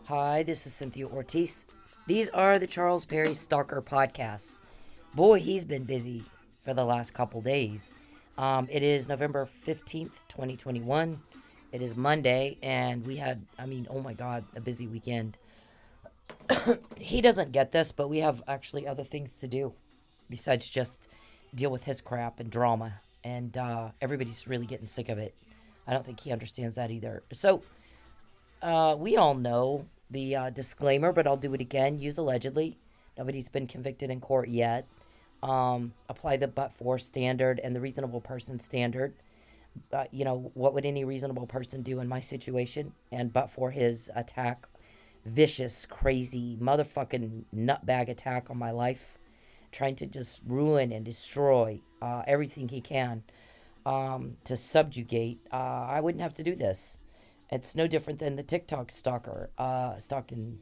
Hi, this is Cynthia Ortiz. These are the Charles Perry Stalker podcasts. Boy, he's been busy for the last couple days. It is November 15th, 2021. It is Monday, and we had, oh my God, a busy weekend. He doesn't get this, but we have actually other things to do besides just deal with his crap and drama. And everybody's really getting sick of it. I don't think he understands that either. So, we all know the disclaimer, but I'll do it again. Use allegedly. Nobody's been convicted in court yet. Apply the but for standard and the reasonable person standard. What would any reasonable person do in my situation? And but for his attack, vicious, crazy, motherfucking nutbag attack on my life, trying to just ruin and destroy everything he can to subjugate, I wouldn't have to do this. It's no different than the TikTok stalker, stalking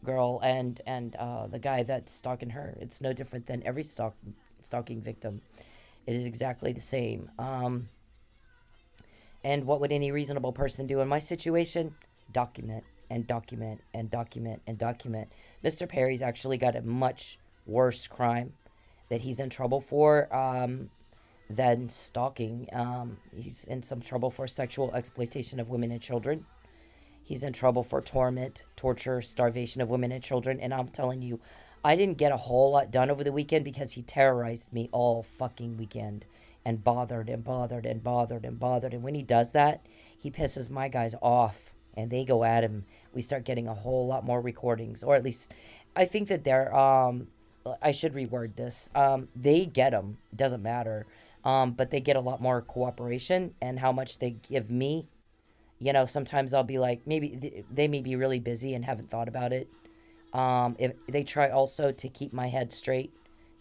girl, and the guy that's stalking her. It's no different than every stalking victim. It is exactly the same. And what would any reasonable person do in my situation? Document and document and document and document. Mr. Perry's actually got a much worse crime that he's in trouble for than stalking. He's in some trouble for sexual exploitation of women and children. He's in trouble for torment, torture, starvation of women and children. And I'm telling you, I didn't get a whole lot done over the weekend because he terrorized me all fucking weekend and bothered and bothered and bothered and bothered. And when he does that, he pisses my guys off and they go at him. We start getting a whole lot more recordings, or at least I think that I should reword this. They get them, doesn't matter. But they get a lot more cooperation and how much they give me. Sometimes I'll be like, maybe they may be really busy and haven't thought about it. If they try also to keep my head straight,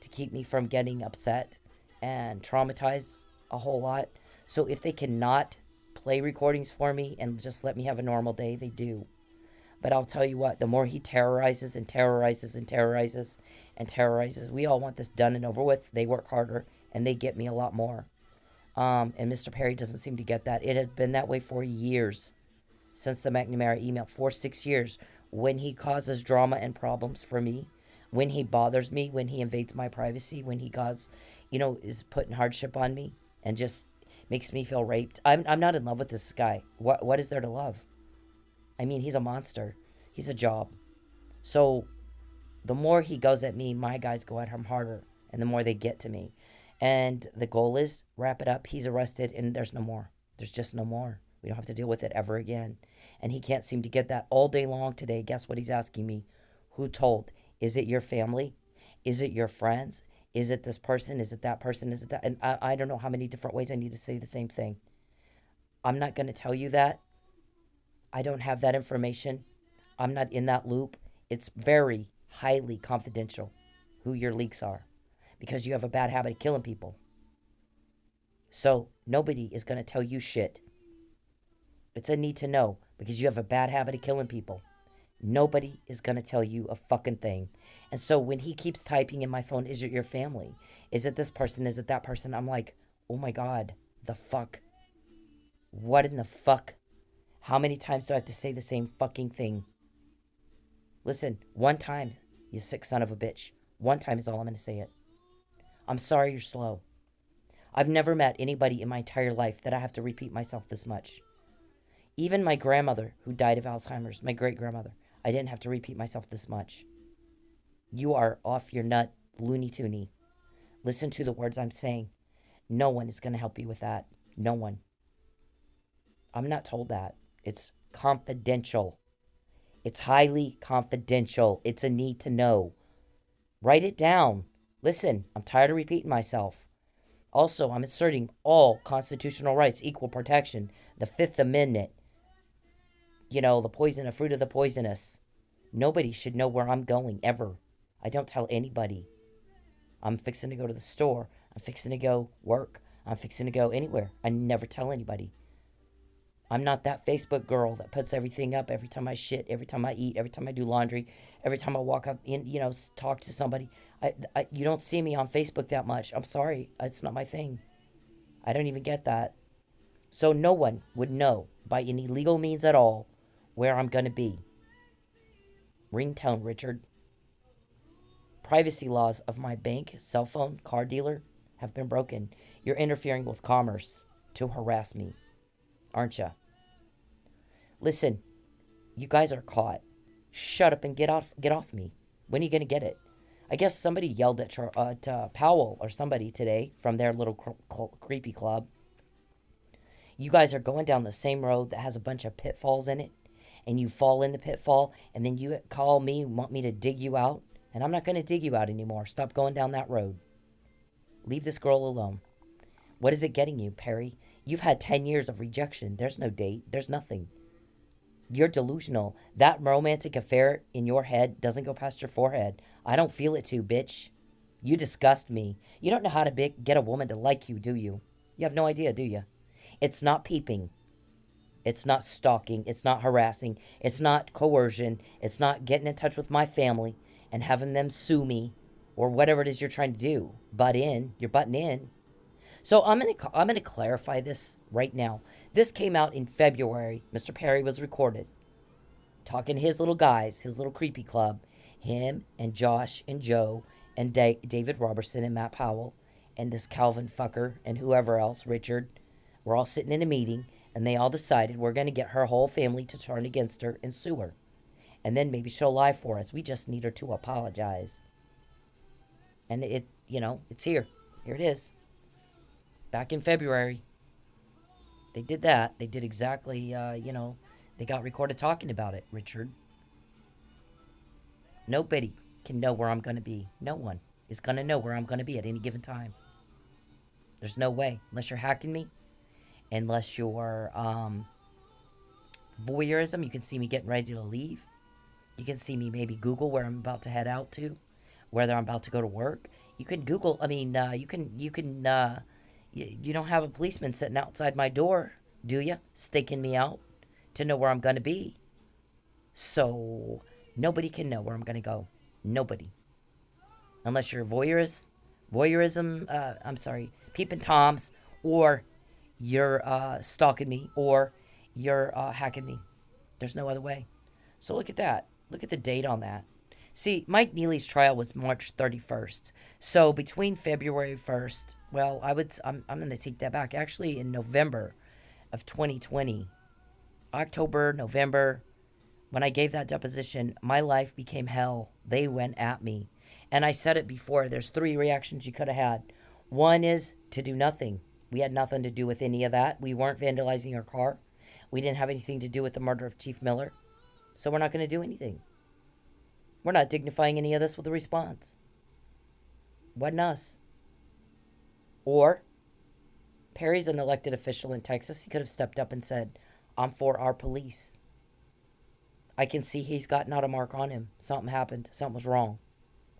to keep me from getting upset and traumatized a whole lot. So if they cannot play recordings for me and just let me have a normal day, they do. But I'll tell you what, the more he terrorizes and terrorizes and terrorizes and terrorizes, we all want this done and over with. They work harder and they get me a lot more. And Mr. Perry doesn't seem to get that. It has been that way for years, since the McNamara email, for 6 years. When he causes drama and problems for me, when he bothers me, when he invades my privacy, when he is putting hardship on me and just makes me feel raped. I'm not in love with this guy. What is there to love? I mean, he's a monster. He's a job. So the more he goes at me, my guys go at him harder, and the more they get to me. And the goal is wrap it up. He's arrested, and there's no more. There's just no more. We don't have to deal with it ever again. And he can't seem to get that all day long today. Guess what he's asking me? Who told? Is it your family? Is it your friends? Is it this person? Is it that person? Is it that? And I don't know how many different ways I need to say the same thing. I'm not going to tell you that. I don't have that information. I'm not in that loop. It's very highly confidential who your leaks are because you have a bad habit of killing people. So nobody is going to tell you shit. It's a need to know because you have a bad habit of killing people. Nobody is going to tell you a fucking thing. And so when he keeps typing in my phone, is it your family? Is it this person? Is it that person? I'm like, oh my God, the fuck? What in the fuck? How many times do I have to say the same fucking thing? Listen, one time, you sick son of a bitch. One time is all I'm going to say it. I'm sorry you're slow. I've never met anybody in my entire life that I have to repeat myself this much. Even my grandmother, who died of Alzheimer's, my great grandmother, I didn't have to repeat myself this much. You are off your nut, loony toony. Listen to the words I'm saying. No one is going to help you with that. No one. I'm not told that. It's confidential. It's highly confidential. It's a need to know. Write it down. Listen, I'm tired of repeating myself. Also, I'm asserting all constitutional rights, equal protection, the Fifth Amendment, the poison, the fruit of the poisonous. Nobody should know where I'm going ever. I don't tell anybody. I'm fixing to go to the store. I'm fixing to go work. I'm fixing to go anywhere. I never tell anybody. I'm not that Facebook girl that puts everything up every time I shit, every time I eat, every time I do laundry, every time I walk up in, talk to somebody. You don't see me on Facebook that much. I'm sorry. It's not my thing. I don't even get that. So no one would know by any legal means at all where I'm going to be. Ringtone, Richard. Privacy laws of my bank, cell phone, car dealer have been broken. You're interfering with commerce to harass me, aren't you? Listen, you guys are caught. Shut up and get off me. When are you going to get it? I guess somebody yelled at Powell or somebody today from their little creepy club. You guys are going down the same road that has a bunch of pitfalls in it, and you fall in the pitfall, and then you call me and want me to dig you out, and I'm not going to dig you out anymore. Stop going down that road. Leave this girl alone. What is it getting you, Perry? You've had 10 years of rejection. There's no date. There's nothing. You're delusional. That romantic affair in your head doesn't go past your forehead. I don't feel it too, bitch. You disgust me. You don't know how to get a woman to like you, do you? You have no idea, do you? It's not peeping. It's not stalking. It's not harassing. It's not coercion. It's not getting in touch with my family and having them sue me or whatever it is you're trying to do. You're butting in. So I'm gonna clarify this right now. This came out in February. Mr. Perry was recorded talking to his little guys, his little creepy club, him and Josh and Joe and David Robertson and Matt Powell and this Calvin fucker and whoever else, Richard. We're all sitting in a meeting, and they all decided we're going to get her whole family to turn against her and sue her. And then maybe she'll lie for us. We just need her to apologize. And it's here. Here it is. Back in February, they did that. They did exactly, they got recorded talking about it, Richard. Nobody can know where I'm going to be. No one is going to know where I'm going to be at any given time. There's no way. Unless you're hacking me. Unless you're voyeurism. You can see me getting ready to leave. You can see me maybe Google where I'm about to head out to. Whether I'm about to go to work. You can Google. You don't have a policeman sitting outside my door, do you? Staking me out to know where I'm going to be. So, nobody can know where I'm going to go. Nobody. Unless you're voyeurism, peeping toms, or you're stalking me, or you're hacking me. There's no other way. So look at that. Look at the date on that. See, Mike Neely's trial was March 31st. So between February 1st, I'm going to take that back. Actually, in November of 2020, October, November, when I gave that deposition, my life became hell. They went at me. And I said it before, there's 3 reactions you could have had. One is to do nothing. We had nothing to do with any of that. We weren't vandalizing her car. We didn't have anything to do with the murder of Chief Miller. So we're not going to do anything. We're not dignifying any of this with a response. Wasn't us. Or, Perry's an elected official in Texas. He could have stepped up and said, I'm for our police. I can see he's got not a mark on him. Something happened. Something was wrong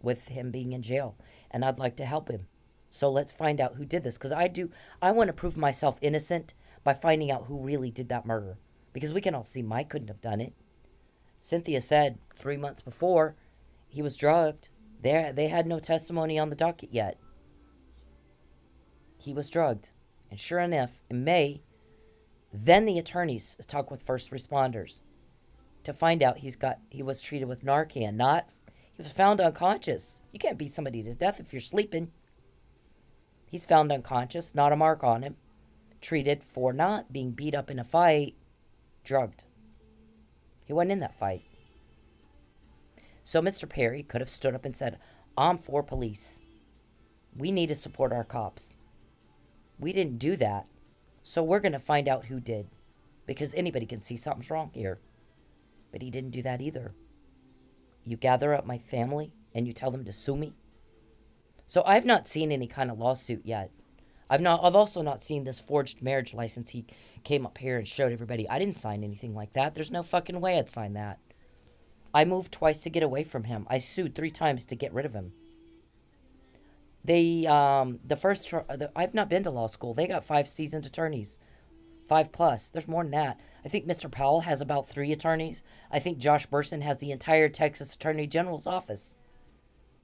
with him being in jail. And I'd like to help him. So let's find out who did this. Because I want to prove myself innocent by finding out who really did that murder. Because we can all see Mike couldn't have done it. Cynthia said 3 months before he was drugged. They had no testimony on the docket yet. He was drugged. And sure enough, in May, then the attorneys talk with first responders to find out he was treated with Narcan. He was found unconscious. You can't beat somebody to death if you're sleeping. He's found unconscious, not a mark on him. Treated for not being beat up in a fight, drugged. He wasn't in that fight. So Mr. Perry could have stood up and said, I'm for police. We need to support our cops. We didn't do that. So we're going to find out who did. Because anybody can see something's wrong here. But he didn't do that either. You gather up my family and you tell them to sue me. So I've not seen any kind of lawsuit yet. I've also not seen this forged marriage license he came up here and showed everybody. I didn't sign anything like that. There's no fucking way I'd sign that. I moved twice to get away from him. I sued 3 times to get rid of him. I've not been to law school. They got 5 seasoned attorneys. 5 plus. There's more than that. I think Mr. Powell has about 3 attorneys. I think Josh Burson has the entire Texas Attorney General's office.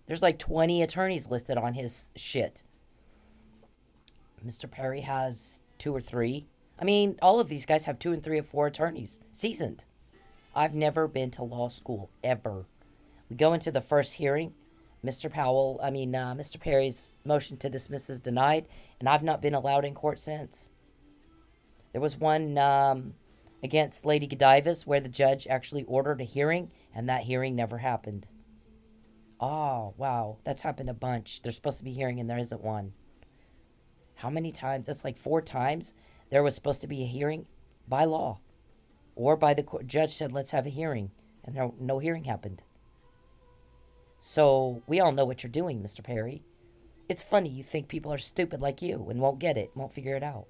There's like 20 attorneys listed on his shit. Mr. Perry has 2 or 3. I mean, all of these guys have 2 and 3 or 4 attorneys. Seasoned. I've never been to law school, ever. We go into the first hearing. Mr. Perry's motion to dismiss is denied, and I've not been allowed in court since. There was one against Lady Godivas where the judge actually ordered a hearing, and that hearing never happened. Oh, wow. That's happened a bunch. There's supposed to be a hearing, and there isn't one. How many times? That's like 4 times there was supposed to be a hearing by law. Or by the court. Judge said, let's have a hearing. And no hearing happened. So we all know what you're doing, Mr. Perry. It's funny you think people are stupid like you and won't get it, won't figure it out.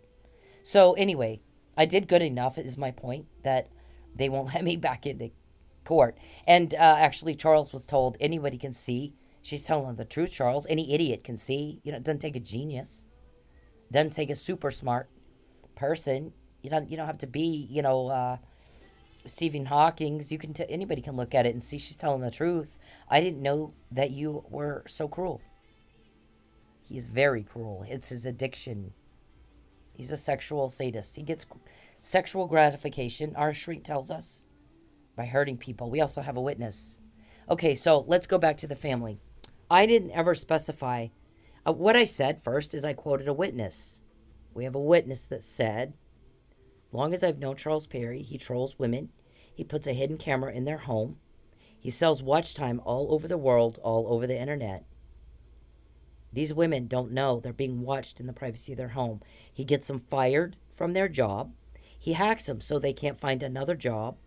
So anyway, I did good enough, is my point, that they won't let me back into court. And actually, Charles was told anybody can see. She's telling the truth, Charles. Any idiot can see. You know, it doesn't take a genius. It doesn't take a super smart person. You don't have to be, Stephen Hawking's. Anybody can look at it and see she's telling the truth. I didn't know that you were so cruel. He's very cruel. It's his addiction. He's a sexual sadist. He gets sexual gratification, our shrink tells us, by hurting people. We also have a witness. Okay, so let's go back to the family. I didn't ever specify. What I said first is I quoted a witness. We have a witness that said, as long as I've known Charles Perry, he trolls women. He puts a hidden camera in their home. He sells watch time all over the world, all over the internet. These women don't know they're being watched in the privacy of their home. He gets them fired from their job. He hacks them so they can't find another job.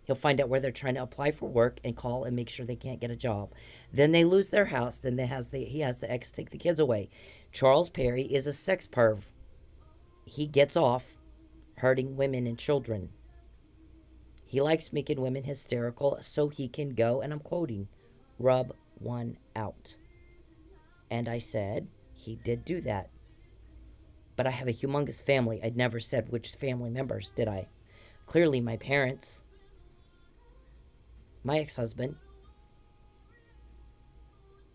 He'll find out where they're trying to apply for work and call and make sure they can't get a job. Then they lose their house. Then he has the ex take the kids away. Charles Perry is a sex perv. He gets off hurting women and children. He likes making women hysterical so he can go, and I'm quoting, rub one out. And I said, he did do that. But I have a humongous family. I'd never said which family members, did I? Clearly my parents, my ex-husband.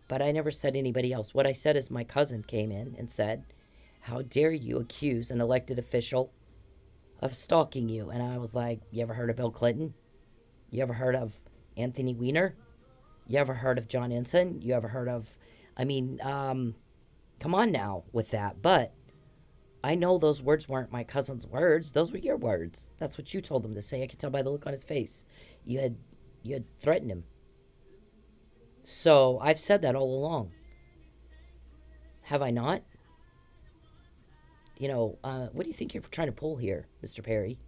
But I never said anybody else. What I said is my cousin came in and said, how dare you accuse an elected official of stalking you? And I was like, you ever heard of Bill Clinton? You ever heard of Anthony Weiner? You ever heard of John Ensign? You ever heard of, come on now with that. But I know those words weren't my cousin's words. Those were your words. That's what you told him to say. I could tell by the look on his face. You had threatened him. So I've said that all along. Have I not? What do you think you're trying to pull here, Mr. Perry?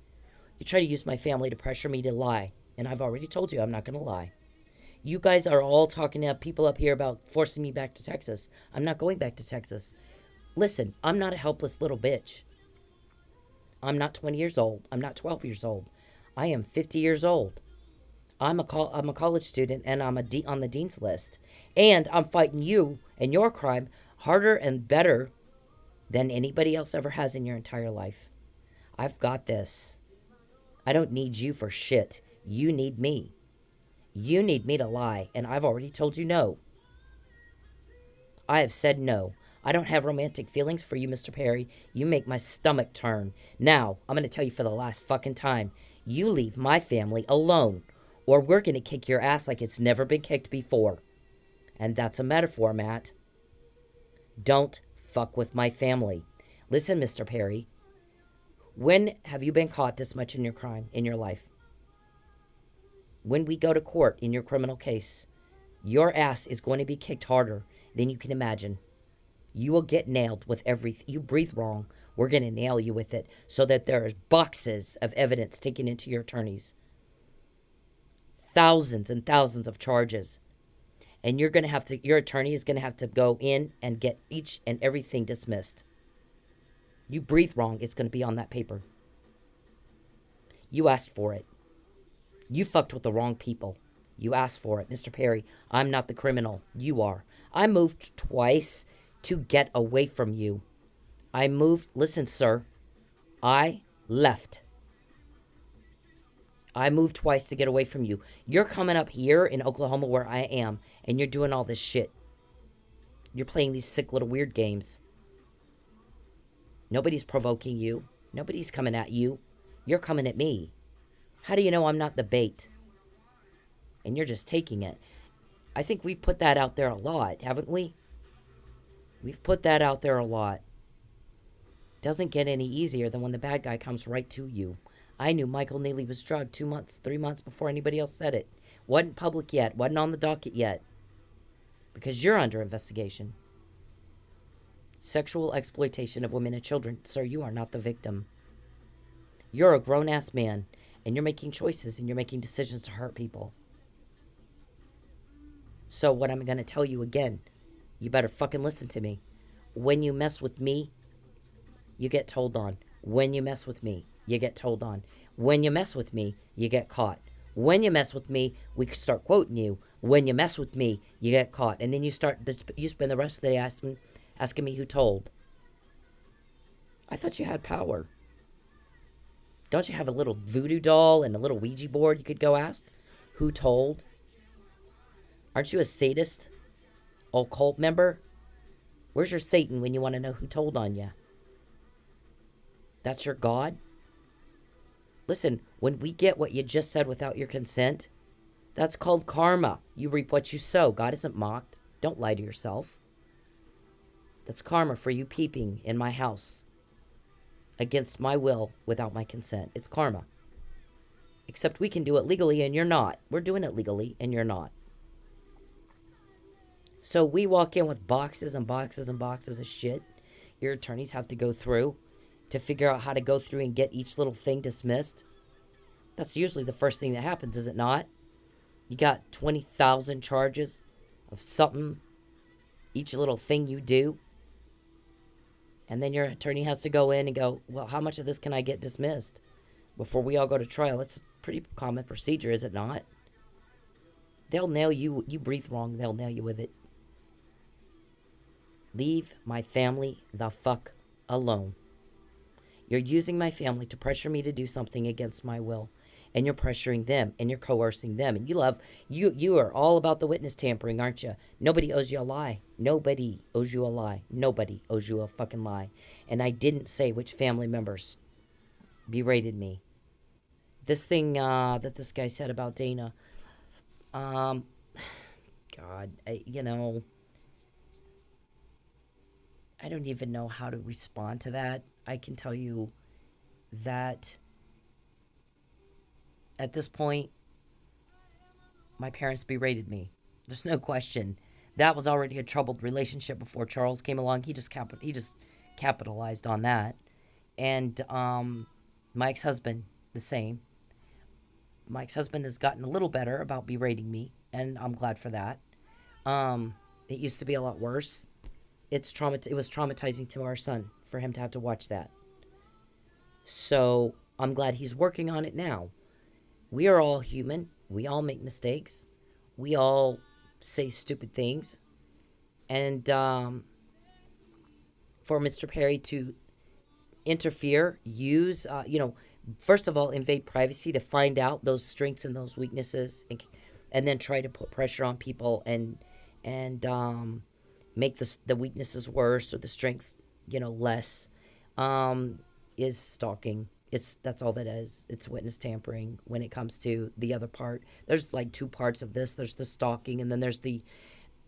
You try to use my family to pressure me to lie. And I've already told you I'm not going to lie. You guys are all talking to people up here about forcing me back to Texas. I'm not going back to Texas. Listen, I'm not a helpless little bitch. I'm not 20 years old. I'm not 12 years old. I am 50 years old. I'm a college student, and I'm on the dean's list. And I'm fighting you and your crime harder and better than anybody else ever has in your entire life. I've got this. I don't need you for shit. You need me. You need me to lie, and I've already told you no. I have said no. I don't have romantic feelings for you, Mr. Perry. You make my stomach turn. Now, I'm going to tell you for the last fucking time. You leave my family alone, or we're going to kick your ass like it's never been kicked before. And that's a metaphor, Matt. Don't fuck with my family. Listen, Mr. Perry. When have you been caught this much in your crime, in your life? When we go to court in your criminal case, your ass is going to be kicked harder than you can imagine. You will get nailed with everything. You breathe wrong, we're going to nail you with it so that there's boxes of evidence taken into your attorneys. Thousands and thousands of charges. And your attorney is going to have to go in and get each and everything dismissed. You breathe wrong, it's going to be on that paper. You asked for it. You fucked with the wrong people. You asked for it. Mr. Perry, I'm not the criminal. You are. I moved twice to get away from you. Listen, sir. I left. I moved twice to get away from you. You're coming up here in Oklahoma where I am, and you're doing all this shit. You're playing these sick little weird games. Nobody's provoking you. Nobody's coming at you. You're coming at me. How do you know I'm not the bait? And you're just taking it. I think we've put that out there a lot, haven't we? We've put that out there a lot. Doesn't get any easier than when the bad guy comes right to you. I knew Michael Neely was drugged 2 months, 3 months before anybody else said it. Wasn't public yet, wasn't on the docket yet. Because you're under investigation. Sexual exploitation of women and children. Sir, you are not the victim. You're a grown-ass man, and you're making choices and you're making decisions to hurt people. So what I'm going to tell you again, you better fucking listen to me. When you mess with me, you get told on. When you mess with me, you get told on. When you mess with me, you get caught. When you mess with me, we start quoting you. When you mess with me, you get caught. And then you spend the rest of the day asking me who told. I thought you had power. Don't you have a little voodoo doll and a little Ouija board you could go ask? Who told? Aren't you a sadist? Occult member? Where's your Satan when you want to know who told on you? That's your God? Listen, when we get what you just said without your consent, that's called karma. You reap what you sow. God isn't mocked. Don't lie to yourself. That's karma for you peeping in my house against my will without my consent. It's karma. Except we can do it legally and you're not. We're doing it legally and you're not. So we walk in with boxes and boxes and boxes of shit your attorneys have to go through to figure out how to go through and get each little thing dismissed. That's usually the first thing that happens, is it not? You got 20,000 charges of something, each little thing you do. And then your attorney has to go in and go, well, how much of this can I get dismissed before we all go to trial? That's a pretty common procedure, is it not? They'll nail you. You breathe wrong, they'll nail you with it. Leave my family the fuck alone. You're using my family to pressure me to do something against my will. And you're pressuring them and you're coercing them. And you are all about the witness tampering, aren't you? Nobody owes you a lie. Nobody owes you a lie. Nobody owes you a fucking lie. And I didn't say which family members berated me. This thing that this guy said about Dana. God, I don't even know how to respond to that. I can tell you that at this point, my parents berated me. There's no question. That was already a troubled relationship before Charles came along. He just capitalized on that. And my ex-husband, the same. My ex-husband has gotten a little better about berating me, and I'm glad for that. It used to be a lot worse. It was traumatizing to our son for him to have to watch that. So I'm glad he's working on it now. We are all human. We all make mistakes. We all say stupid things. And for Mr. Perry to interfere, use, first of all, invade privacy to find out those strengths and those weaknesses, and then try to put pressure on people and make the weaknesses worse or the strengths, less, is stalking. That's all that is. It's witness tampering when it comes to the other part. There's like two parts of this. There's the stalking, and then there's the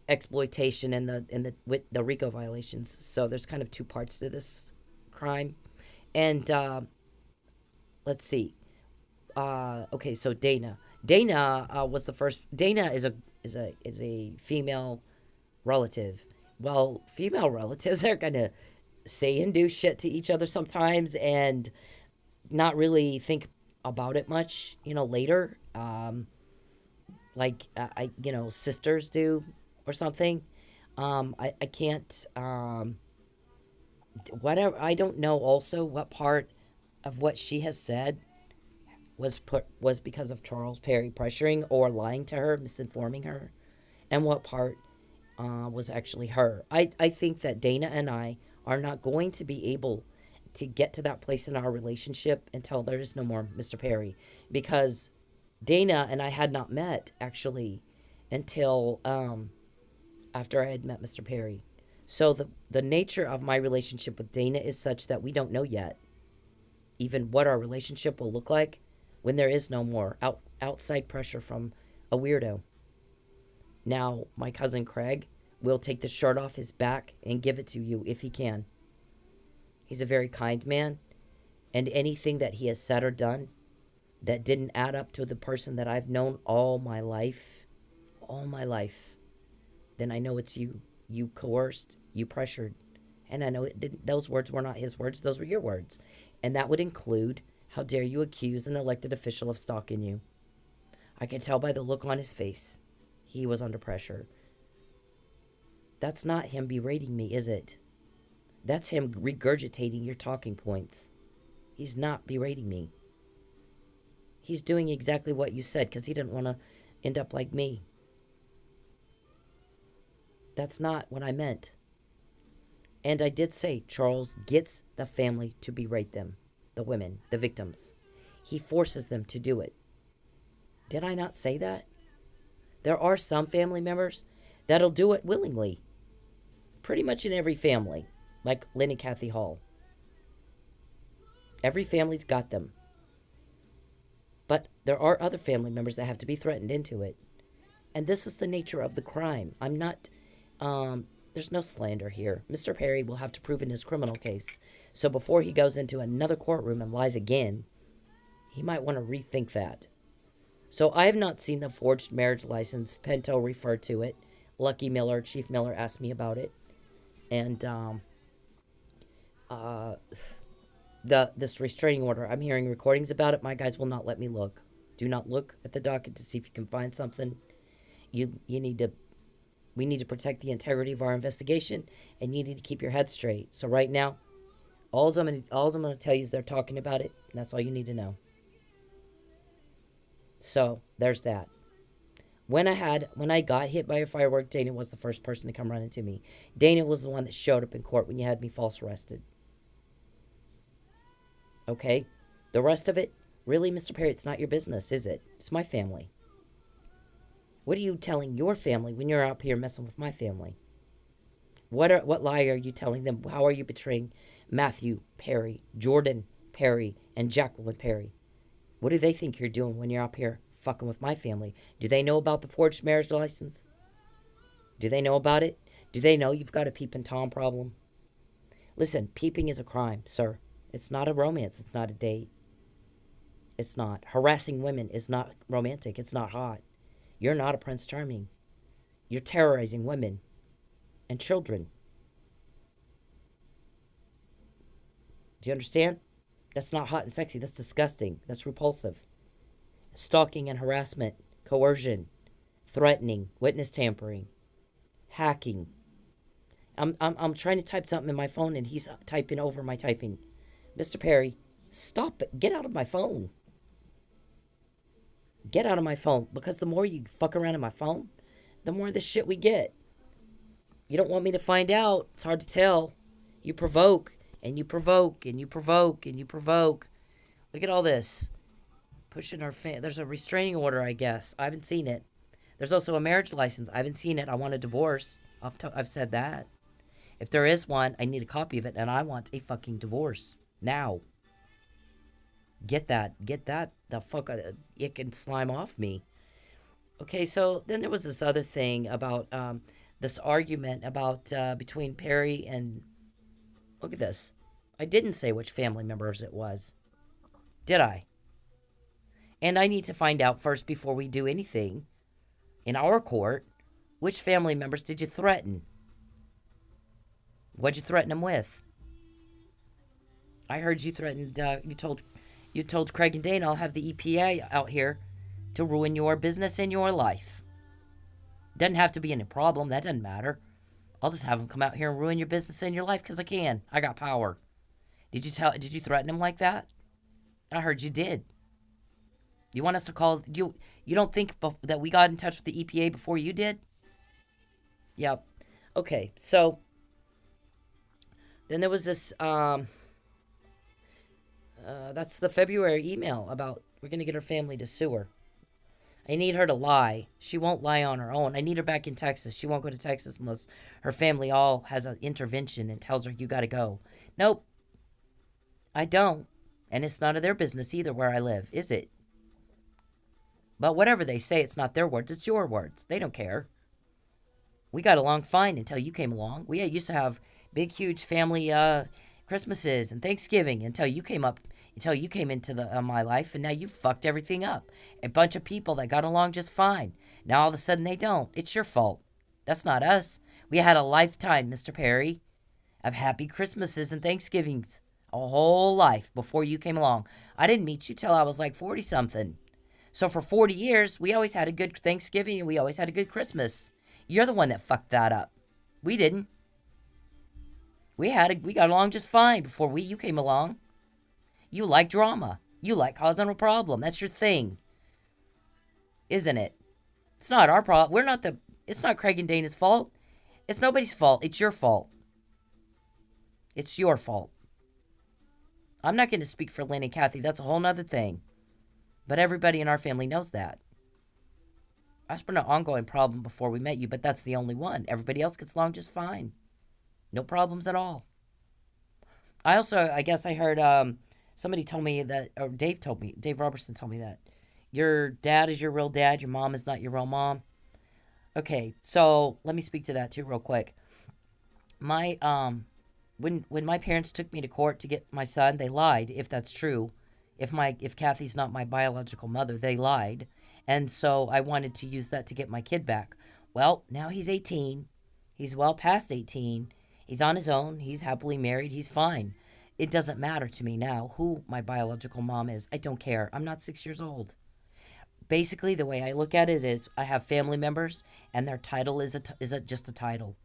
exploitation and the RICO violations. So there's kind of two parts to this crime. And let's see. Okay, so Dana was the first. Dana is a female relative. Well, female relatives are gonna say and do shit to each other sometimes, and not really think about it much, later. Sisters do or something. I can't. Whatever. I don't know. Also, what part of what she has said was because of Charles Perry pressuring or lying to her, misinforming her, and what part was actually her. I think that Dana and I are not going to be able to get to that place in our relationship until there is no more Mr. Perry, because Dana and I had not met actually until after I had met Mr. Perry. So the nature of my relationship with Dana is such that we don't know yet even what our relationship will look like when there is no more outside pressure from a weirdo. Now, my cousin Craig will take the shirt off his back and give it to you if he can. He's a very kind man, and anything that he has said or done that didn't add up to the person that I've known all my life, then I know it's you. You coerced, you pressured. And I know it didn't, those words were not his words, those were your words. And that would include, how dare you accuse an elected official of stalking you? I can tell by the look on his face. He was under pressure. That's not him berating me, is it? That's him regurgitating your talking points. He's not berating me. He's doing exactly what you said because he didn't want to end up like me. That's not what I meant. And I did say Charles gets the family to berate them, the women, the victims. He forces them to do it. Did I not say that? There are some family members that'll do it willingly. Pretty much in every family, like Lynn and Kathy Hall. Every family's got them. But there are other family members that have to be threatened into it. And this is the nature of the crime. I'm not, there's no slander here. Mr. Perry will have to prove in his criminal case. So before he goes into another courtroom and lies again, he might want to rethink that. So I have not seen the forged marriage license. Pinto referred to it. Lucky Miller, Chief Miller asked me about it. And this restraining order, I'm hearing recordings about it. My guys will not let me look. Do not look at the docket to see if you can find something. We need to protect the integrity of our investigation, and you need to keep your head straight. So right now, all I'm gonna tell you is they're talking about it, and that's all you need to know. So there's that. When I got hit by a firework, Dana was the first person to come running to me. Dana was the one that showed up in court when you had me false arrested. Okay? The rest of it, really, Mr. Perry, it's not your business, is it? It's my family. What are you telling your family when you're out here messing with my family? What lie are you telling them? How are you betraying Matthew Perry, Jordan Perry, and Jacqueline Perry? What do they think you're doing when you're up here fucking with my family? Do they know about the forged marriage license? Do they know about it? Do they know you've got a peeping Tom problem? Listen, peeping is a crime, sir. It's not a romance. It's not a date. It's not. Harassing women is not romantic. It's not hot. You're not a Prince Charming. You're terrorizing women and children. Do you understand? That's not hot and sexy. That's disgusting. That's repulsive. Stalking and harassment, coercion, threatening, witness tampering, hacking. I'm trying to type something in my phone and he's typing over my typing. Mr. Perry, stop it. Get out of my phone. Get out of my phone. Because the more you fuck around in my phone, the more of this shit we get. You don't want me to find out. It's hard to tell. You provoke, and you provoke, and you provoke, and you provoke. Look at all this. Pushing our there's a restraining order, I guess. I haven't seen it. There's also a marriage license. I haven't seen it. I want a divorce. I've said that. If there is one, I need a copy of it, and I want a fucking divorce. Now. Get that the fuck, it can slime off me. Okay, so then there was this other thing about this argument about between Perry and, look at this. I didn't say which family members it was. Did I? And I need to find out first before we do anything in our court, which family members did you threaten? What'd you threaten them with? I heard you threatened, you told Craig and Dana I'll have the EPA out here to ruin your business and your life. Doesn't have to be any problem. That doesn't matter. I'll just have them come out here and ruin your business and your life because I can. I got power. Did you threaten them like that? I heard you did. You want us to call you? You don't think that we got in touch with the EPA before you did? Yep. Okay. So then there was this. That's the February email about we're gonna get her family to sue her. I need her to lie. She won't lie on her own. I need her back in Texas. She won't go to Texas unless her family all has an intervention and tells her you gotta go. Nope. I don't. And it's none of their business either where I live, is it? But whatever they say, it's not their words. It's your words. They don't care. We got along fine until you came along. We used to have big, huge family Christmases and Thanksgiving until you came into my life, and now you fucked everything up. A bunch of people that got along just fine. Now all of a sudden they don't. It's your fault. That's not us. We had a lifetime, Mr. Perry, of happy Christmases and Thanksgivings. A whole life before you came along. I didn't meet you till I was like 40 something. So for 40 years, we always had a good Thanksgiving and we always had a good Christmas. You're the one that fucked that up. We didn't. We got along just fine before you came along. You like drama. You like causing a problem. That's your thing. Isn't it? It's not our problem. It's not Craig and Dana's fault. It's nobody's fault. It's your fault. It's your fault. I'm not going to speak for Lynn and Kathy. That's a whole nother thing. But everybody in our family knows that. That's been an ongoing problem before we met you, but that's the only one. Everybody else gets along just fine. No problems at all. I guess I heard somebody told me that, or Dave Robertson told me that. Your dad is your real dad. Your mom is not your real mom. Okay, so let me speak to that too real quick. My, when my parents took me to court to get my son, they lied, if that's true. If Kathy's not my biological mother, they lied. And so I wanted to use that to get my kid back. Well, now he's 18. He's well past 18. He's on his own. He's happily married. He's fine. It doesn't matter to me now who my biological mom is. I don't care. I'm not 6 years old. Basically, the way I look at it is I have family members, and their title is just a title.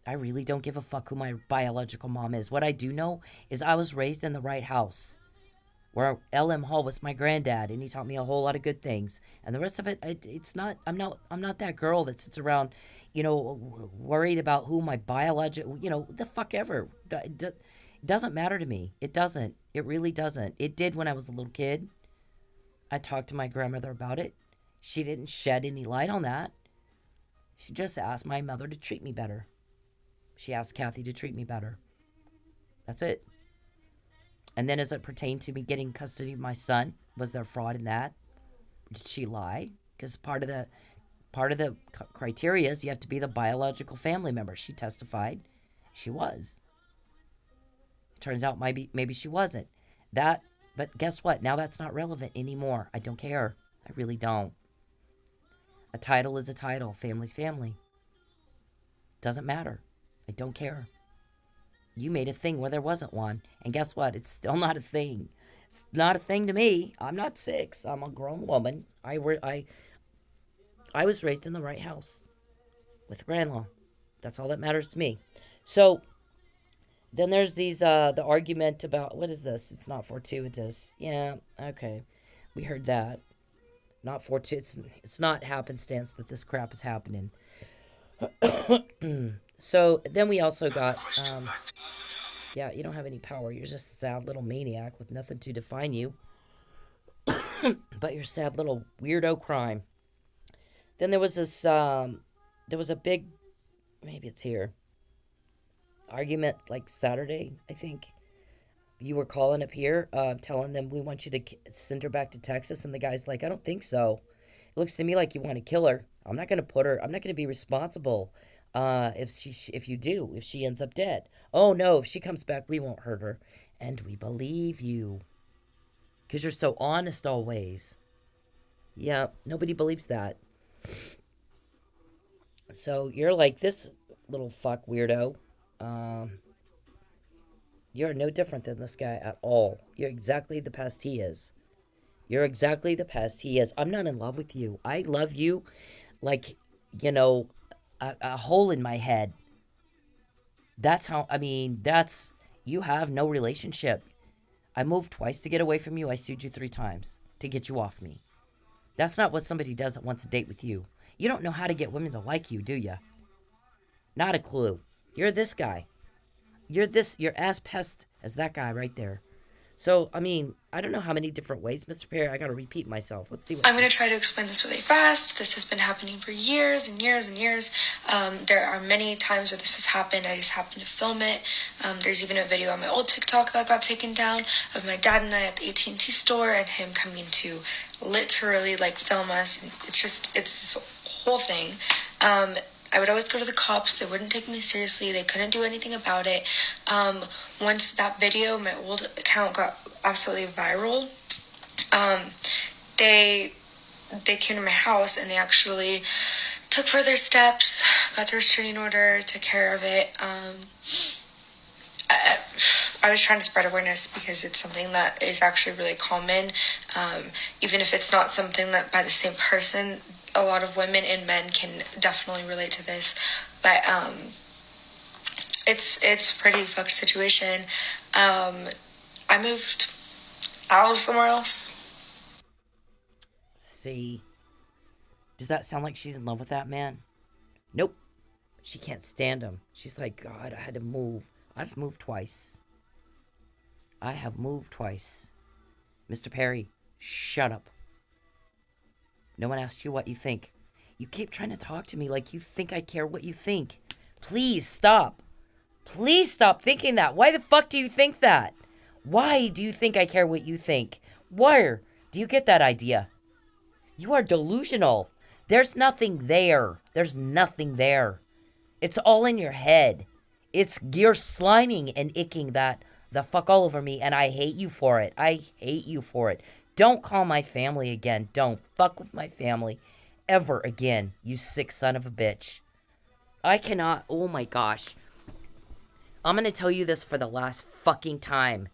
I really don't give a fuck who my biological mom is. What I do know is I was raised in the right house, where L.M. Hall was my granddad, and he taught me a whole lot of good things. And the rest of it, it's not. I'm not that girl that sits around, worried about who my biological, the fuck ever. It doesn't matter to me. It doesn't. It really doesn't. It did when I was a little kid. I talked to my grandmother about it. She didn't shed any light on that. She just asked my mother to treat me better. She asked Kathy to treat me better. That's it. And then as it pertained to me getting custody of my son, was there fraud in that? Did she lie? Because part of the criteria is you have to be the biological family member. She testified she was. It turns out maybe she wasn't. But guess what? Now that's not relevant anymore. I don't care. I really don't. A title is a title. Family's family. Doesn't matter. I don't care. You made a thing where there wasn't one. And guess what? It's still not a thing. It's not a thing to me. I'm not 6. I'm a grown woman. I was raised in the right house with a grandma. That's all that matters to me. So then there's the argument about, what is this? It's not fortuitous. Yeah, okay. We heard that. Not fortuitous. It's not happenstance that this crap is happening. So then we also got, yeah, you don't have any power. You're just a sad little maniac with nothing to define you. But you're a sad little weirdo crime. Then there was this, there was a big, maybe it's here, argument like Saturday, I think. You were calling up here, telling them we want you to send her back to Texas. And the guy's like, I don't think so. It looks to me like you want to kill her. I'm not going to be responsible if she ends up dead. Oh, no, if she comes back, we won't hurt her. And we believe you. Because you're so honest always. Yeah, nobody believes that. So you're like this little fuck weirdo. You're no different than this guy at all. You're exactly the pest he is. I'm not in love with you. I love you like, a hole in my head. You have no relationship. I moved twice to get away from you. I sued you 3 times to get you off me. That's not what somebody does that wants to date with you. You don't know how to get women to like you, do you? Not a clue. You're this guy. You're as pest as that guy right there. So, I don't know how many different ways, Mr. Perry. I got to repeat myself. Let's see what... I'm going to try to explain this really fast. This has been happening for years and years and years. There are many times where this has happened. I just happened to film it. There's even a video on my old TikTok that got taken down of my dad and I at the AT&T store and him coming to literally, film us. And it's this whole thing. I would always go to the cops. They wouldn't take me seriously. They couldn't do anything about it. Once that video, my old account got absolutely viral, they came to my house and they actually took further steps, got the restraining order, took care of it. I was trying to spread awareness because it's something that is actually really common. Even if it's not something that by the same person, a lot of women and men can definitely relate to this. But it's a pretty fucked situation. I moved out of somewhere else. See? Does that sound like she's in love with that man? Nope. She can't stand him. She's like, God, I had to move. I've moved twice. I have moved twice. Mr. Perry, shut up. No one asked you what you think. You keep trying to talk to me like you think I care what you think. Please stop. Please stop thinking that. Why the fuck do you think that? Why do you think I care what you think? Where do you get that idea? You are delusional. There's nothing there. There's nothing there. It's all in your head. You're sliming and icking that the fuck all over me, and I hate you for it. I hate you for it. Don't call my family again. Don't fuck with my family ever again, you sick son of a bitch. I cannot, oh my gosh. I'm gonna tell you this for the last fucking time.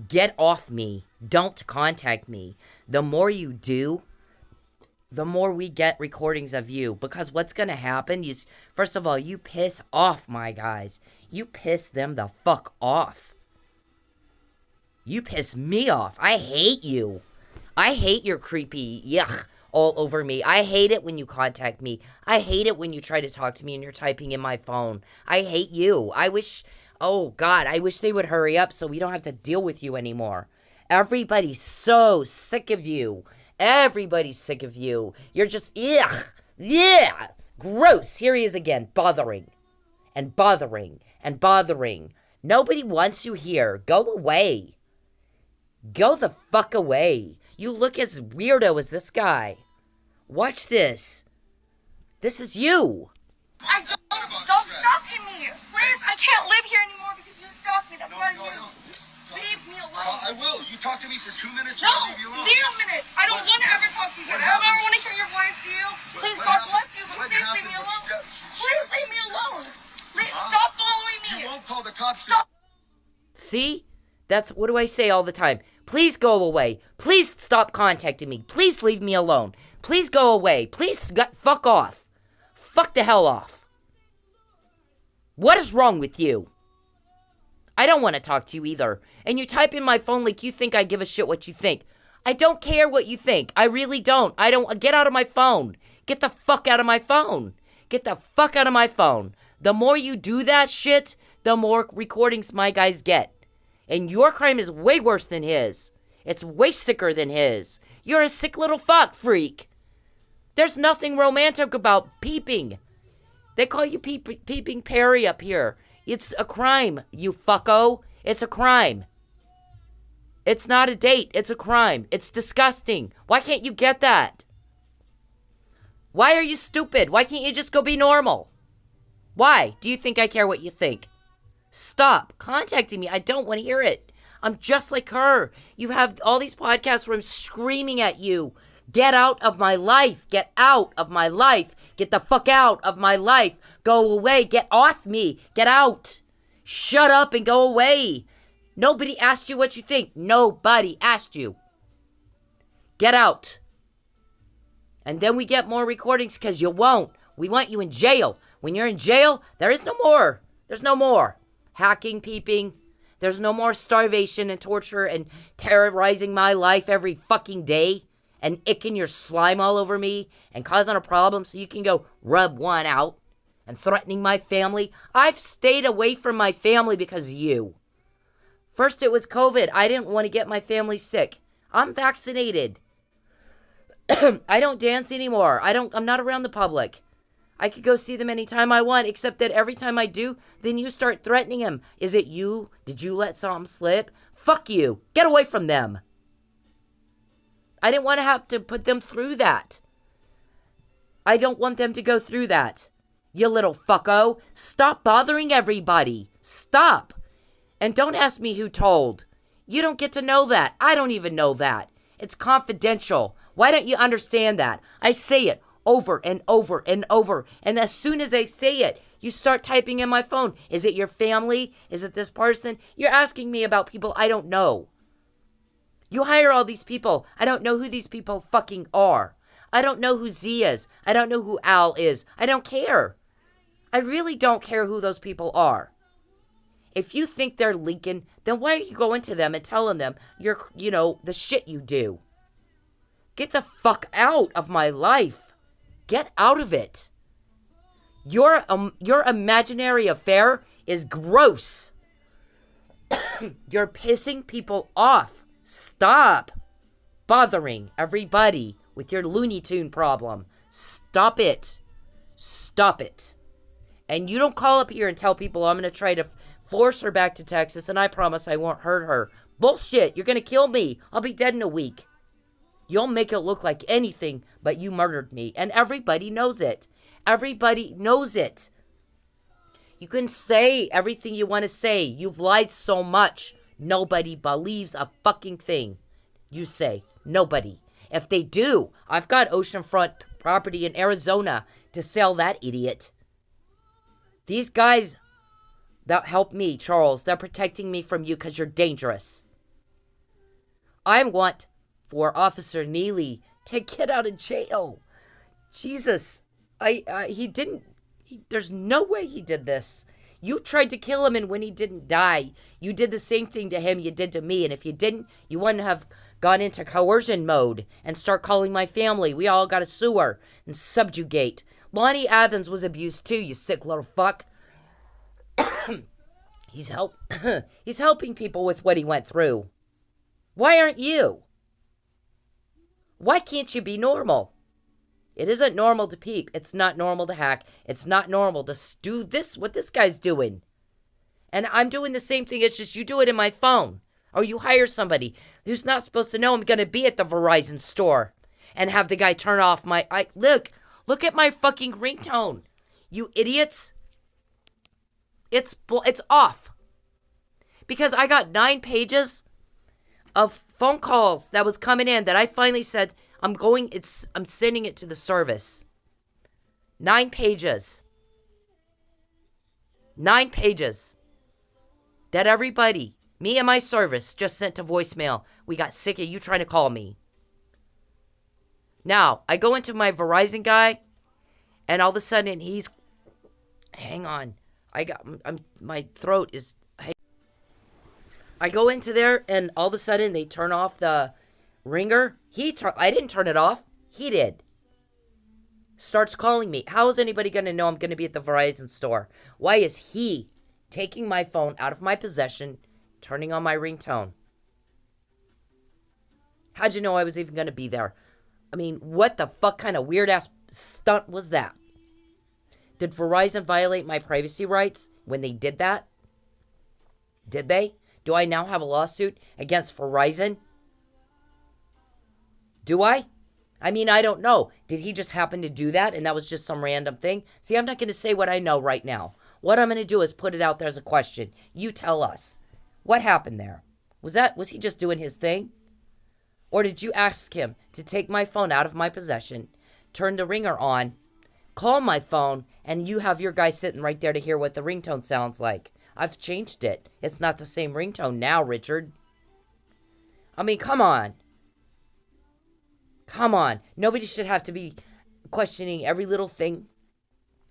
Get off me. Don't contact me. The more you do, the more we get recordings of you. Because what's gonna happen is, first of all, you piss off my guys. You piss them the fuck off. You piss me off. I hate you. I hate your creepy yuck all over me. I hate it when you contact me. I hate it when you try to talk to me and you're typing in my phone. I hate you. I wish, oh God, I wish they would hurry up so we don't have to deal with you anymore. Everybody's so sick of you. Everybody's sick of you. You're just, ugh, yeah, gross. Here he is again, bothering and bothering and bothering. Nobody wants you here. Go away. Go the fuck away. You look as weirdo as this guy. Watch this. This is you. I don't. Stop stalking me. Please, I can't live here anymore because you stalked me. That's why you leave me alone. I will. You talk to me for 2 minutes. No, I'll leave you alone. 0 minutes. I don't want to ever talk to you again. I don't ever want to hear your voice to you. Please, God bless you, but please leave me alone. Please leave me alone. Stop following me. You won't call the cops. Stop. See? What do I say all the time? Please go away. Please stop contacting me. Please leave me alone. Please go away. Please fuck off. Fuck the hell off. What is wrong with you? I don't want to talk to you either. And you type in my phone like you think I give a shit what you think. I don't care what you think. I really don't. Get out of my phone. Get the fuck out of my phone. Get the fuck out of my phone. The more you do that shit, the more recordings my guys get. And your crime is way worse than his. It's way sicker than his. You're a sick little fuck freak. There's nothing romantic about peeping. They call you peeping Perry up here. It's a crime, you fucko. It's a crime. It's not a date. It's a crime. It's disgusting. Why can't you get that? Why are you stupid? Why can't you just go be normal? Why? Do you think I care what you think? Stop contacting me. I don't want to hear it. I'm just like her. You have all these podcasts where I'm screaming at you. Get out of my life. Get out of my life. Get the fuck out of my life. Go away. Get off me. Get out. Shut up and go away. Nobody asked you what you think. Nobody asked you. Get out. And then we get more recordings because you won't. We want you in jail. When you're in jail, there is no more. There's no more hacking, peeping. There's no more starvation and torture and terrorizing my life every fucking day and icking your slime all over me and causing a problem so you can go rub one out and threatening my family. I've stayed away from my family because of you. First it was COVID. I didn't want to get my family sick. I'm vaccinated. I don't dance anymore. I'm not around the public. I could go see them anytime I want, except that every time I do, then you start threatening him. Is it you? Did you let some slip? Fuck you. Get away from them. I didn't want to have to put them through that. I don't want them to go through that. You little fucko. Stop bothering everybody. Stop. And don't ask me who told. You don't get to know that. I don't even know that. It's confidential. Why don't you understand that? I say it over and over and over. And as soon as I say it, you start typing in my phone. Is it your family? Is it this person? You're asking me about people I don't know. You hire all these people. I don't know who these people fucking are. I don't know who Z is. I don't know who Al is. I don't care. I really don't care who those people are. If you think they're leaking, then why are you going to them and telling them the shit you do? Get the fuck out of my life. Get out of it. Your imaginary affair is gross. You're pissing people off. Stop bothering everybody with your Looney Tune problem. Stop it. Stop it. And you don't call up here and tell people I'm going to try to force her back to Texas and I promise I won't hurt her. Bullshit. You're going to kill me. I'll be dead in a week. You'll make it look like anything but you murdered me. And everybody knows it. Everybody knows it. You can say everything you want to say. You've lied so much. Nobody believes a fucking thing you say. Nobody. If they do, I've got oceanfront property in Arizona to sell that idiot. These guys that help me, Charles, they're protecting me from you because you're dangerous. I want for Officer Neely to get out of jail. Jesus. There's no way he did this. You tried to kill him, and when he didn't die, you did the same thing to him you did to me. And if you didn't, you wouldn't have gone into coercion mode and start calling my family. We all got to sue her and subjugate. Lonnie Athens was abused too, you sick little fuck. He's helping people with what he went through. Why aren't you? Why can't you be normal? It isn't normal to peep. It's not normal to hack. It's not normal to do this, what this guy's doing. And I'm doing the same thing. It's just you do it in my phone. Or you hire somebody who's not supposed to know I'm going to be at the Verizon store. And have the guy turn off my... Look at my fucking ringtone. You idiots. It's off. Because I got 9 pages of phone calls that was coming in that I finally said... I'm sending it to the service. 9 pages. 9 pages. That everybody, me and my service, just sent to voicemail. We got sick of you trying to call me. Now, I go into my Verizon guy, and all of a sudden hang on. My throat is... I go into there, and all of a sudden they turn off the ringer. I didn't turn it off. He did. Starts calling me. How is anybody going to know I'm going to be at the Verizon store? Why is he taking my phone out of my possession, turning on my ringtone? How'd you know I was even going to be there? I mean, what the fuck kind of weird-ass stunt was that? Did Verizon violate my privacy rights when they did that? Did they? Do I now have a lawsuit against Verizon? Do I? I mean, I don't know. Did he just happen to do that and that was just some random thing? See, I'm not going to say what I know right now. What I'm going to do is put it out there as a question. You tell us. What happened there? Was he just doing his thing? Or did you ask him to take my phone out of my possession, turn the ringer on, call my phone, and you have your guy sitting right there to hear what the ringtone sounds like? I've changed it. It's not the same ringtone now, Richard. I mean, come on. Come on. Nobody should have to be questioning every little thing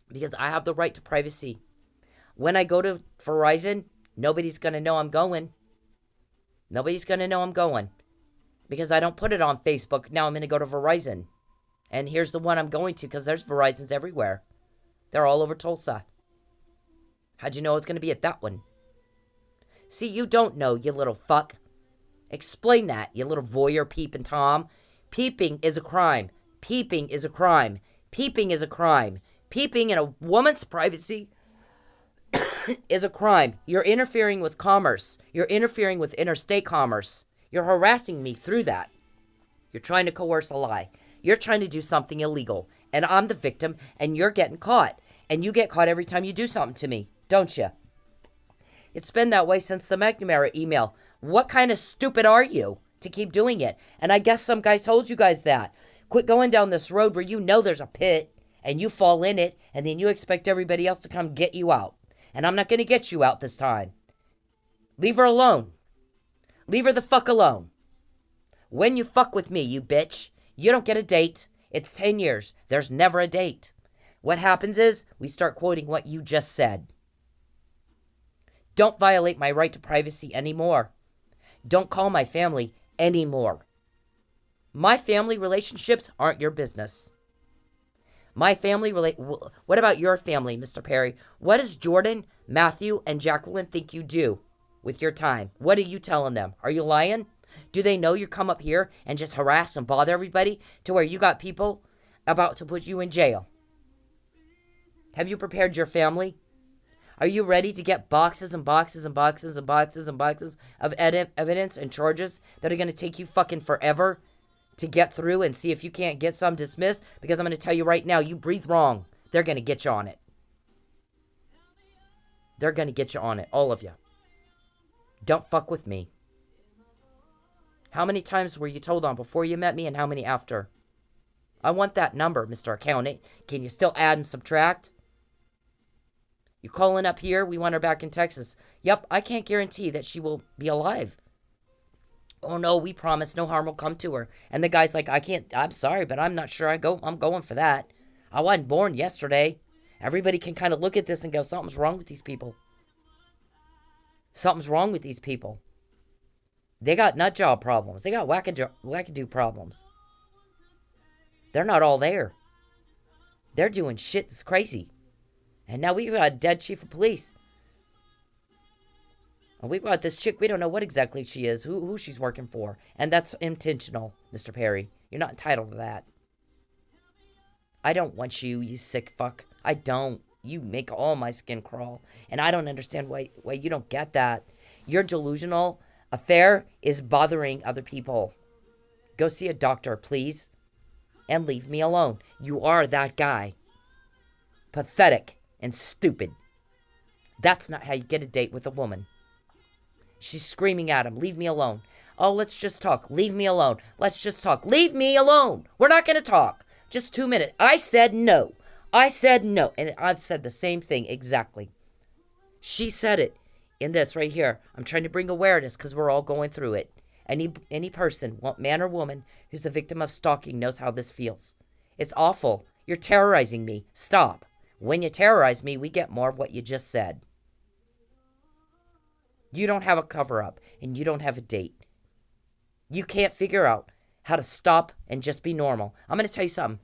because I have the right to privacy. When I go to Verizon, nobody's going to know I'm going. Nobody's going to know I'm going because I don't put it on Facebook. Now I'm going to go to Verizon. And here's the one I'm going to because there's Verizons everywhere. They're all over Tulsa. How'd you know it's going to be at that one? See, you don't know, you little fuck. Explain that, you little voyeur peeping Tom. Peeping is a crime. Peeping is a crime. Peeping is a crime. Peeping in a woman's privacy is a crime. You're interfering with commerce. You're interfering with interstate commerce. You're harassing me through that. You're trying to coerce a lie. You're trying to do something illegal. And I'm the victim, and you're getting caught. And you get caught every time you do something to me, don't you? It's been that way since the McNamara email. What kind of stupid are you to keep doing it? And I guess some guys told you guys that. Quit going down this road where you know there's a pit and you fall in it and then you expect everybody else to come get you out. And I'm not going to get you out this time. Leave her alone. Leave her the fuck alone. When you fuck with me, you bitch, you don't get a date. It's 10 years. There's never a date. What happens is we start quoting what you just said. Don't violate my right to privacy anymore. Don't call my family anymore. My family relationships aren't your business. My family what about your family, Mr. Perry? What does Jordan, Matthew, and Jacqueline think you do with your time? What are you telling them? Are you lying? Do they know you come up here and just harass and bother everybody to where you got people about to put you in jail? Have you prepared your family? Are you ready to get boxes and boxes and boxes and boxes and boxes of evidence and charges that are going to take you fucking forever to get through and see if you can't get some dismissed? Because I'm going to tell you right now, you breathe wrong, they're going to get you on it. They're going to get you on it, all of you. Don't fuck with me. How many times were you told on before you met me and how many after? I want that number, Mr. Accountant. Can you still add and subtract? You calling up here? We want her back in Texas. Yep, I can't guarantee that she will be alive. Oh no, we promise no harm will come to her. And the guy's like, I'm sorry, but I'm not sure I'm going for that. I wasn't born yesterday. Everybody can kind of look at this and go, something's wrong with these people. Something's wrong with these people. They got nut job problems. They got wackadoo problems. They're not all there. They're doing shit that's crazy. And now we've got a dead chief of police. And we've got this chick, we don't know what exactly she is, who she's working for. And that's intentional, Mr. Perry. You're not entitled to that. I don't want you, you sick fuck. I don't. You make all my skin crawl. And I don't understand why you don't get that. Your delusional affair is bothering other people. Go see a doctor, please. And leave me alone. You are that guy. Pathetic and stupid. That's not how you get a date with a woman. She's screaming at him, leave me alone. Oh, let's just talk. Leave me alone. Let's just talk. Leave me alone. We're not going to talk. Just 2 minutes. I said no. I said no. And I've said the same thing exactly. She said it in this right here. I'm trying to bring awareness because we're all going through it. Any person, man or woman, who's a victim of stalking knows how this feels. It's awful. You're terrorizing me. Stop. When you terrorize me, we get more of what you just said. You don't have a cover-up, and you don't have a date. You can't figure out how to stop and just be normal. I'm going to tell you something.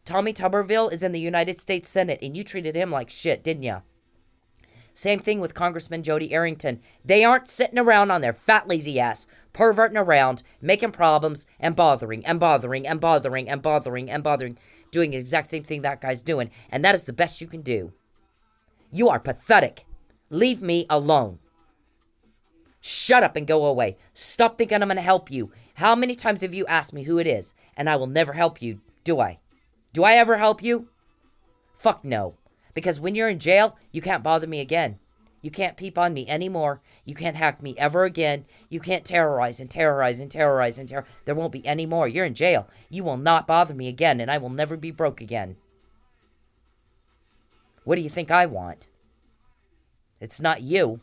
Tommy Tuberville is in the United States Senate, and you treated him like shit, didn't you? Same thing with Congressman Jody Arrington. They aren't sitting around on their fat, lazy ass, perverting around, making problems, and bothering, and bothering, and bothering, and bothering, and bothering, doing the exact same thing that guy's doing. And that is the best you can do. You are pathetic. Leave me alone. Shut up and go away. Stop thinking I'm going to help you. How many times have you asked me who it is? And I will never help you, do I? Do I ever help you? Fuck no. Because when you're in jail, you can't bother me again. You can't peep on me anymore. You can't hack me ever again. You can't terrorize and terrorize and terrorize and terrorize. There won't be any more. You're in jail. You will not bother me again, and I will never be broke again. What do you think I want? It's not you.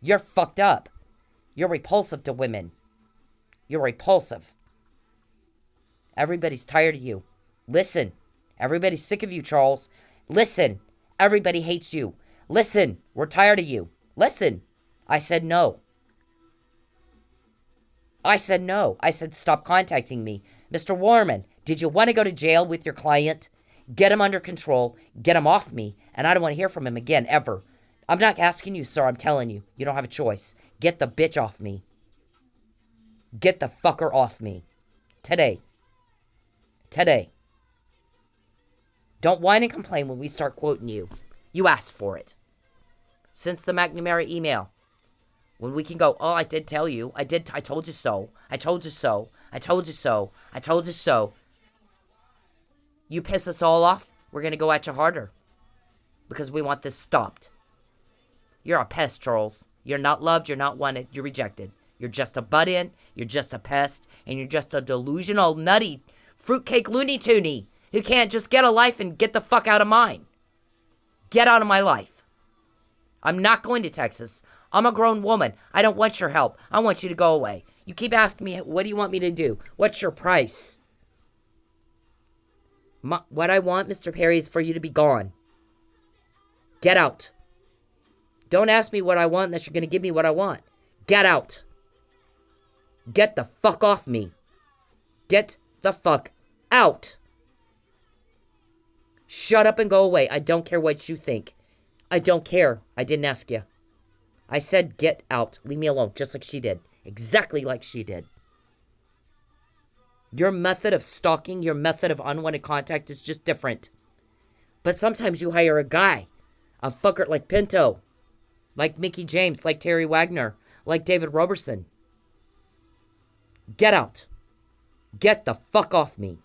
You're fucked up. You're repulsive to women. You're repulsive. Everybody's tired of you. Listen. Everybody's sick of you, Charles. Listen. Everybody hates you. Listen. We're tired of you. Listen. I said no. I said no. I said stop contacting me. Mr. Warman, did you want to go to jail with your client? Get him under control. Get him off me. And I don't want to hear from him again, ever. I'm not asking you, sir. I'm telling you. You don't have a choice. Get the bitch off me. Get the fucker off me. Today. Today. Don't whine and complain when we start quoting you. You asked for it. Since the McNamara email. When we can go, oh, I did tell you. I told you so. I told you so. I told you so. I told you so. You piss us all off, we're going to go at you harder. because we want this stopped. You're a pest, Charles. You're not loved. You're not wanted. You're rejected. You're just a butt-in. You're just a pest. And you're just a delusional, nutty, fruitcake Looney Tooney who can't just get a life and get the fuck out of mine. Get out of my life. I'm not going to Texas. I'm a grown woman. I don't want your help. I want you to go away. You keep asking me, what do you want me to do? What's your price? What I want, Mr. Perry, is for you to be gone. Get out. Don't ask me what I want unless you're going to give me what I want. Get out. Get the fuck off me. Get the fuck out. Shut up and go away. I don't care what you think. I don't care. I didn't ask you. I said get out. Leave me alone, just like she did. Exactly like she did. Your method of stalking, your method of unwanted contact is just different. But sometimes you hire a guy, a fucker like Pinto, like Mickey James, like Terry Wagner, like David Roberson. Get out. Get the fuck off me.